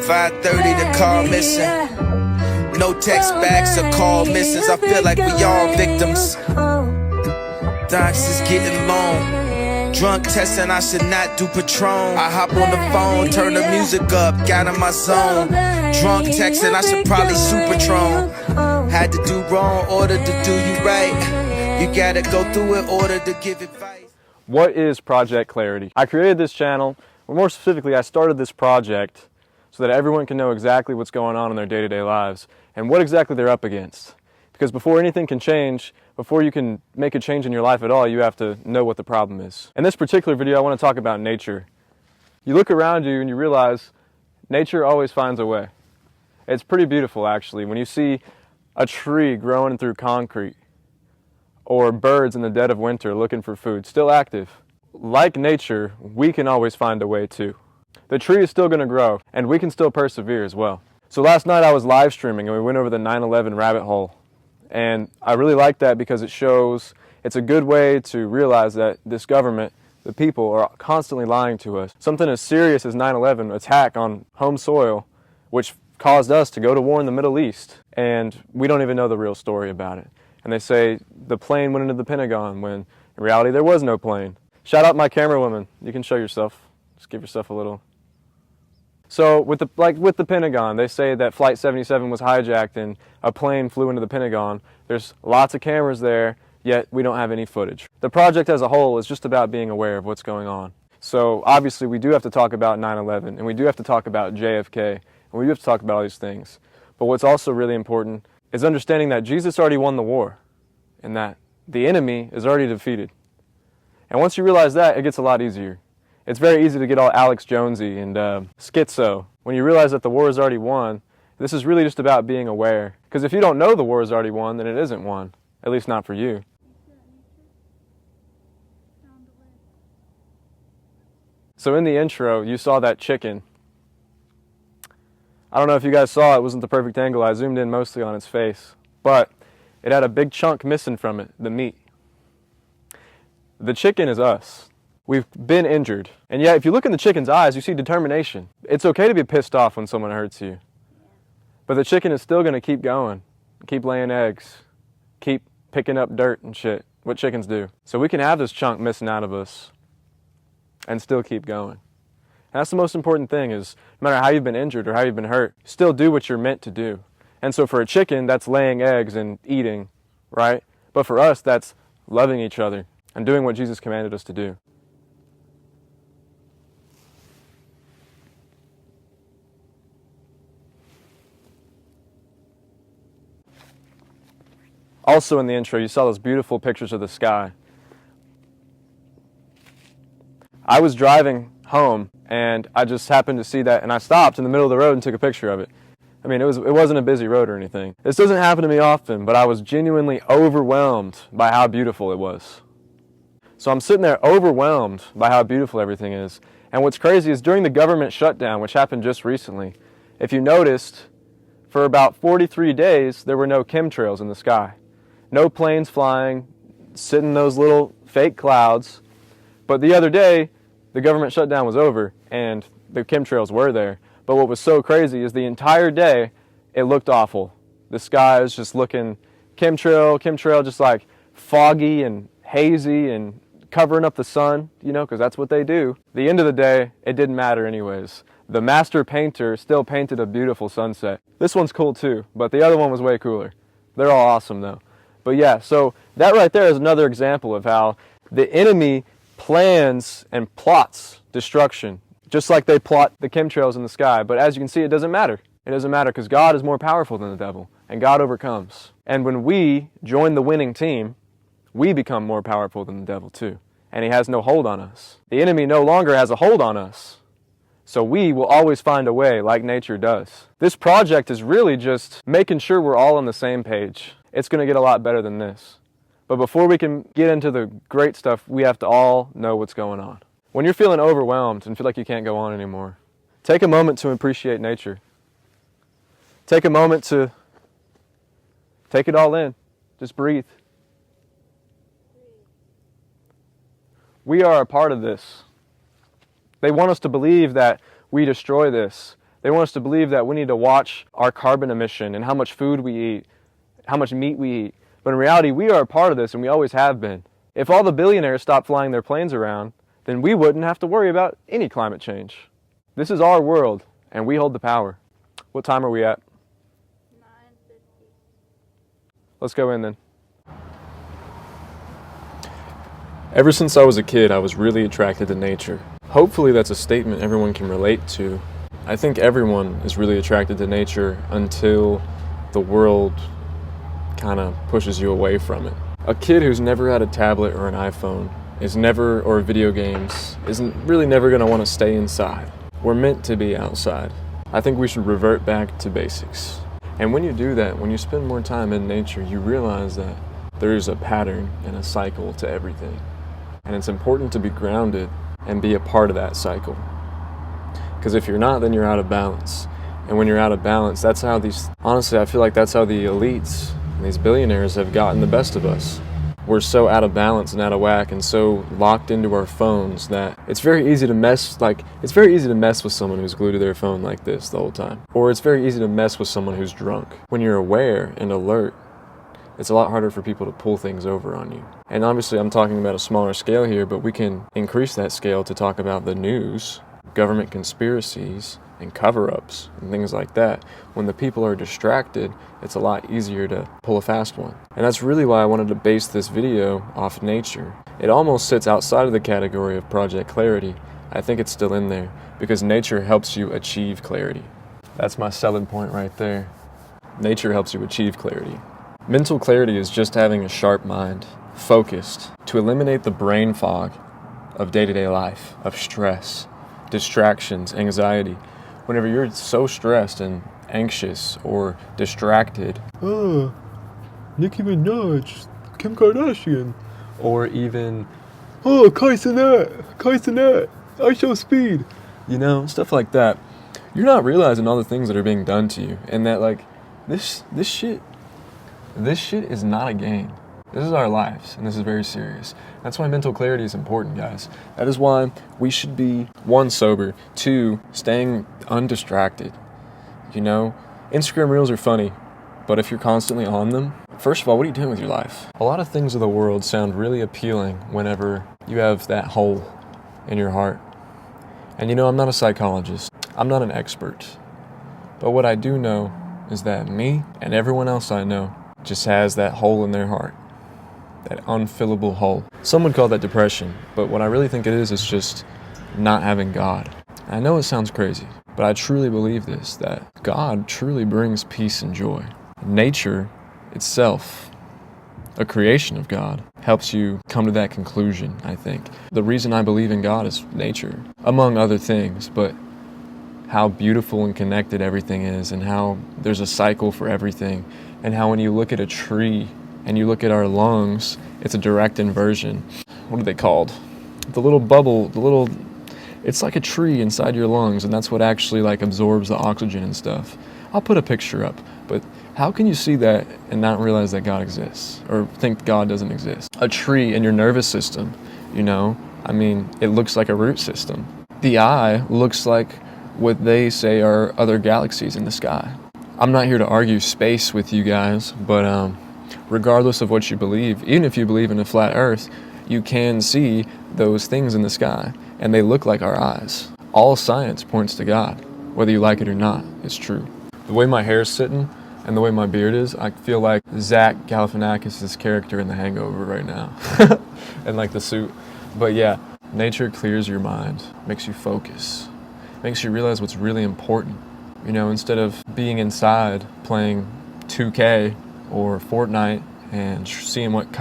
5:30, the car missing. No text backs or call misses. I feel like we all victims. Docs is getting long. Drunk testing, I should not do Patron. I hop on the phone, turn the music up, got in my zone. Drunk texting, I should probably Supatron. Had to do wrong, order to do you right. You gotta go through it, order to give advice. What is Project Clarity? I created this channel, or more specifically, I started this project so that everyone can know exactly what's going on in their day-to-day lives and what exactly they're up against. Because before anything can change, before you can make a change in your life at all, you have to know what the problem is. In this particular video, I want to talk about nature. You look around you and you realize nature always finds a way. It's pretty beautiful, actually, when you see a tree growing through concrete or birds in the dead of winter looking for food, still active. Like nature, we can always find a way too. The tree is still going to grow, and we can still persevere as well. So last night I was live streaming and we went over the 9/11 rabbit hole. And I really like that because it's a good way to realize that this government, the people, are constantly lying to us. Something as serious as 9/11, attack on home soil, which caused us to go to war in the Middle East. And we don't even know the real story about it. And they say the plane went into the Pentagon when in reality there was no plane. Shout out my camera woman. You can show yourself. Just give yourself a little. So with the Pentagon, they say that Flight 77 was hijacked and a plane flew into the Pentagon. There's lots of cameras there, yet we don't have any footage. The project as a whole is just about being aware of what's going on. So obviously we do have to talk about 9/11 and we do have to talk about JFK and we do have to talk about all these things. But what's also really important is understanding that Jesus already won the war and that the enemy is already defeated. And once you realize that, it gets a lot easier. It's very easy to get all Alex Jonesy and schizo. When you realize that the war is already won, this is really just about being aware. Because if you don't know the war is already won, then it isn't won. At least not for you. So in the intro, you saw that chicken. I don't know if you guys saw it, it wasn't the perfect angle. I zoomed in mostly on its face. But it had a big chunk missing from it, the meat. The chicken is us. We've been injured. And yet, if you look in the chicken's eyes, you see determination. It's okay to be pissed off when someone hurts you. But the chicken is still going to keep going, keep laying eggs, keep picking up dirt and shit, what chickens do. So we can have this chunk missing out of us and still keep going. And that's the most important thing is, no matter how you've been injured or how you've been hurt, still do what you're meant to do. And so for a chicken, that's laying eggs and eating, right? But for us, that's loving each other and doing what Jesus commanded us to do. Also in the intro, you saw those beautiful pictures of the sky. I was driving home and I just happened to see that and I stopped in the middle of the road and took a picture of it. I mean, it wasn't a busy road or anything. This doesn't happen to me often, but I was genuinely overwhelmed by how beautiful it was. So I'm sitting there overwhelmed by how beautiful everything is. And what's crazy is during the government shutdown, which happened just recently, if you noticed, for about 43 days, there were no chemtrails in the sky. No planes flying, sitting in those little fake clouds. But the other day, the government shutdown was over and the chemtrails were there. But what was so crazy is the entire day, it looked awful. The sky was just looking chemtrail just like foggy and hazy and covering up the sun, you know, because that's what they do. The end of the day, it didn't matter anyways. The master painter still painted a beautiful sunset. This one's cool too, but the other one was way cooler. They're all awesome though. But yeah, so that right there is another example of how the enemy plans and plots destruction, just like they plot the chemtrails in the sky. But as you can see, it doesn't matter. It doesn't matter because God is more powerful than the devil, and God overcomes. And when we join the winning team, we become more powerful than the devil too, and he has no hold on us. The enemy no longer has a hold on us, so we will always find a way like nature does. This project is really just making sure we're all on the same page. It's going to get a lot better than this. But before we can get into the great stuff, we have to all know what's going on. When you're feeling overwhelmed and feel like you can't go on anymore, take a moment to appreciate nature. Take a moment to take it all in. Just breathe. We are a part of this. They want us to believe that we destroy this, They want us to believe that we need to watch our carbon emission and how much food we eat, how much meat we eat. But in reality, we are a part of this, and we always have been. If all the billionaires stopped flying their planes around, then we wouldn't have to worry about any climate change. This is our world, and we hold the power. What time are we at? 9:50. Let's go in then. Ever since I was a kid, I was really attracted to nature. Hopefully that's a statement everyone can relate to. I think everyone is really attracted to nature until the world kind of pushes you away from it. A kid who's never had a tablet or an iPhone or video games isn't really never going to want to stay inside. We're meant to be outside. I think we should revert back to basics. And when you do that, when you spend more time in nature, you realize that there's a pattern and a cycle to everything. And it's important to be grounded and be a part of that cycle. Because if you're not, then you're out of balance. And when you're out of balance, that's how honestly, I feel like that's how the elites and these billionaires have gotten the best of us. We're so out of balance and out of whack and so locked into our phones that it's very easy to mess with someone who's glued to their phone like this the whole time. Or it's very easy to mess with someone who's drunk. When you're aware and alert, it's a lot harder for people to pull things over on you. And obviously I'm talking about a smaller scale here, but we can increase that scale to talk about the news, government conspiracies, and cover-ups and things like that. When the people are distracted, it's a lot easier to pull a fast one. And that's really why I wanted to base this video off nature. It almost sits outside of the category of Project Clarity. I think it's still in there because nature helps you achieve clarity. That's my selling point right there. Nature helps you achieve clarity. Mental clarity is just having a sharp mind, focused, to eliminate the brain fog of day-to-day life, of stress, distractions, anxiety. Whenever you're so stressed and anxious or distracted, Nicki Minaj, Kim Kardashian, or even, Kai Cenat, I show speed, stuff like that, you're not realizing all the things that are being done to you, and that this shit is not a game. This is our lives, and this is very serious. That's why mental clarity is important, guys. That is why we should be, 1, sober, 2, staying undistracted. Instagram Reels are funny, but if you're constantly on them, first of all, what are you doing with your life? A lot of things of the world sound really appealing whenever you have that hole in your heart. And I'm not a psychologist. I'm not an expert. But what I do know is that me and everyone else I know just has that hole in their heart. That unfillable hole. Some would call that depression, but what I really think it is just not having God. I know it sounds crazy, but I truly believe this, that God truly brings peace and joy. Nature itself, a creation of God, helps you come to that conclusion, I think. The reason I believe in God is nature, among other things, but how beautiful and connected everything is, and how there's a cycle for everything, and how when you look at a tree and you look at our lungs, it's a direct inversion. What are they called? The little bubble, it's like a tree inside your lungs, and that's what actually absorbs the oxygen and stuff. I'll put a picture up, but how can you see that and not realize that God exists, or think God doesn't exist? A tree in your nervous system, it looks like a root system. The eye looks like what they say are other galaxies in the sky. I'm not here to argue space with you guys, but regardless of what you believe, even if you believe in a flat earth, you can see those things in the sky, and they look like our eyes. All science points to God, whether you like it or not, it's true. The way my hair's sitting and the way my beard is, I feel like Zach Galifianakis' character in The Hangover right now, and the suit. But yeah, nature clears your mind, makes you focus, makes you realize what's really important. Instead of being inside playing 2K or Fortnite and seeing what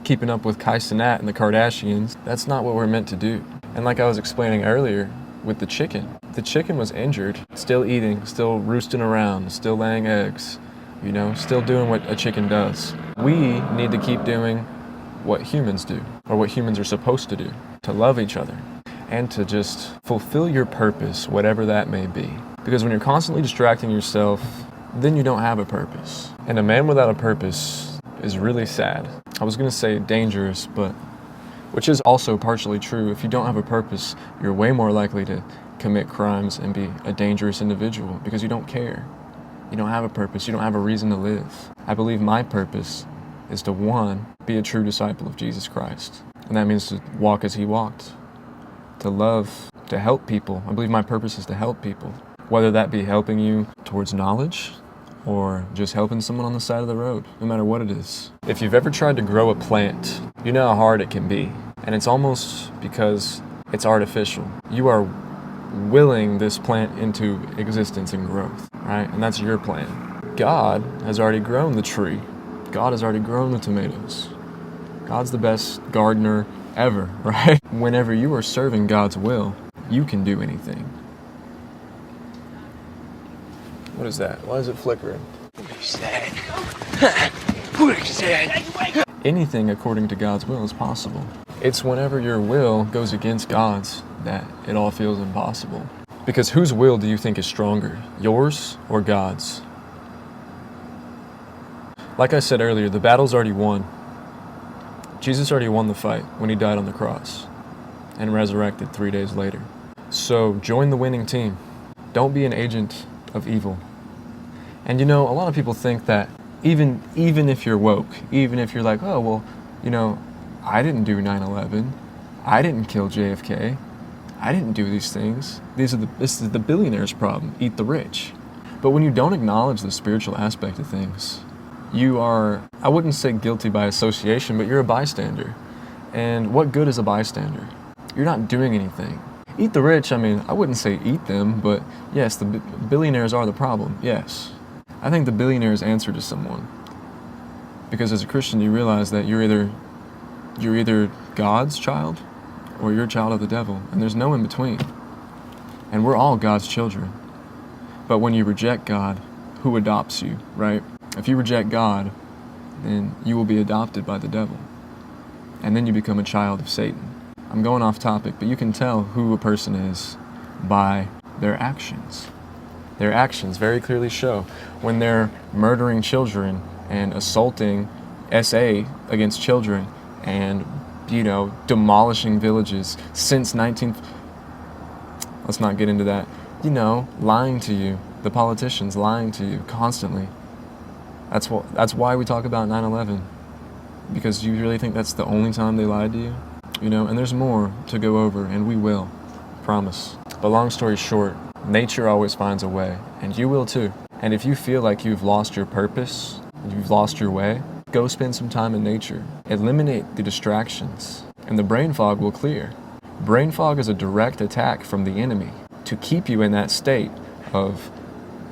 keeping up with Kai Cenat and the Kardashians, that's not what we're meant to do. And like I was explaining earlier with the chicken was injured, still eating, still roosting around, still laying eggs, still doing what a chicken does. We need to keep doing what humans do, or what humans are supposed to do, to love each other, and to just fulfill your purpose, whatever that may be. Because when you're constantly distracting yourself, then you don't have a purpose. And a man without a purpose is really sad. I was gonna say dangerous, but which is also partially true. If you don't have a purpose, you're way more likely to commit crimes and be a dangerous individual because you don't care. You don't have a purpose. You don't have a reason to live. I believe my purpose is to, one, be a true disciple of Jesus Christ. And that means to walk as he walked, to love, to help people. I believe my purpose is to help people, whether that be helping you towards knowledge or just helping someone on the side of the road, no matter what it is. If you've ever tried to grow a plant, you know how hard it can be. And it's almost because it's artificial. You are willing this plant into existence and growth, right? And that's your plan. God has already grown the tree. God has already grown the tomatoes. God's the best gardener ever, right? Whenever you are serving God's will, you can do anything. What is that? Why is it flickering? Anything according to God's will is possible. It's whenever your will goes against God's that it all feels impossible. Because whose will do you think is stronger, yours or God's? Like I said earlier, the battle's already won. Jesus already won the fight when he died on the cross and resurrected 3 days later. So join the winning team. Don't be an agent of evil. And you know, a lot of people think that even if you're woke, even if you're like, oh, well, you know, I didn't do 9/11. I didn't kill JFK. I didn't do these things. This is the billionaire's problem. Eat the rich. But when you don't acknowledge the spiritual aspect of things, you are, I wouldn't say guilty by association, but you're a bystander. And what good is a bystander? You're not doing anything. Eat the rich, I mean, I wouldn't say eat them, but yes, the billionaires are the problem, yes. I think the billionaires answer to someone. Because as a Christian, you realize that you're either God's child or you're a child of the devil, and there's no in between. And we're all God's children. But when you reject God, who adopts you, right? If you reject God, then you will be adopted by the devil. And then you become a child of Satan. I'm going off topic, but you can tell who a person is by their actions. Their actions very clearly show when they're murdering children and assaulting SA against children and, you know, demolishing villages since let's not get into that. You know, lying to you, the politicians lying to you constantly. That's why we talk about 9/11, because you really think that's the only time they lied to you? You know, and there's more to go over, and we will, promise. But long story short, nature always finds a way, and you will too. And if you feel like you've lost your purpose, you've lost your way, go spend some time in nature. Eliminate the distractions, and the brain fog will clear. Brain fog is a direct attack from the enemy to keep you in that state of,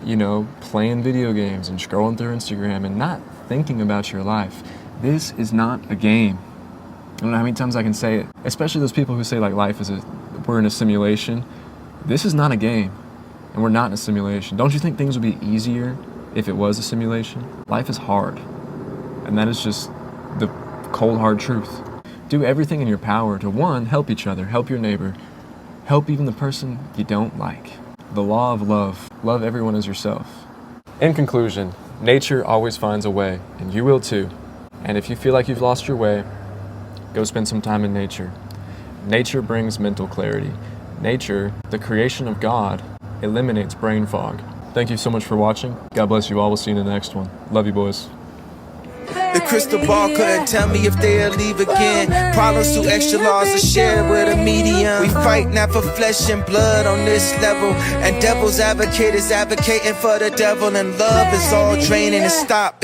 you know, playing video games and scrolling through Instagram and not thinking about your life. This is not a game. I don't know how many times I can say it, especially those people who say like we're in a simulation. This is not a game, and we're not in a simulation. Don't you think things would be easier if it was a simulation? Life is hard, and that is just the cold hard truth. Do everything in your power to, one, help each other, help your neighbor, help even the person you don't like. The law of love. Love everyone as yourself. In conclusion, nature always finds a way, and you will too. And if you feel like you've lost your way, go spend some time in nature. Nature brings mental clarity. Nature, the creation of God, eliminates brain fog. Thank you so much for watching. God bless you all. We'll see you in the next one. Love you, boys. The crystal ball couldn't tell me if they'll leave again. Problems too extra laws are shared with a medium. We fight not for flesh and blood on this level. And devil's advocate is advocating for the devil. And love is all draining and stop.